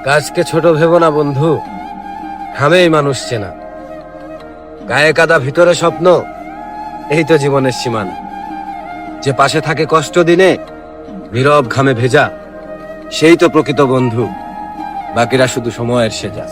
কাজকে ছোট ভেবো না বন্ধু, ঘামেই মানুষ চেনা। গায়ে কাদা ভিতরে স্বপ্ন, এই তো জীবনের সীমানা। যে পাশে থাকে কষ্ট দিনে, নীরব ঘামে ভেজা, সেই তো প্রকৃত বন্ধু। বাকিরা শুধু সময়ের সেজা।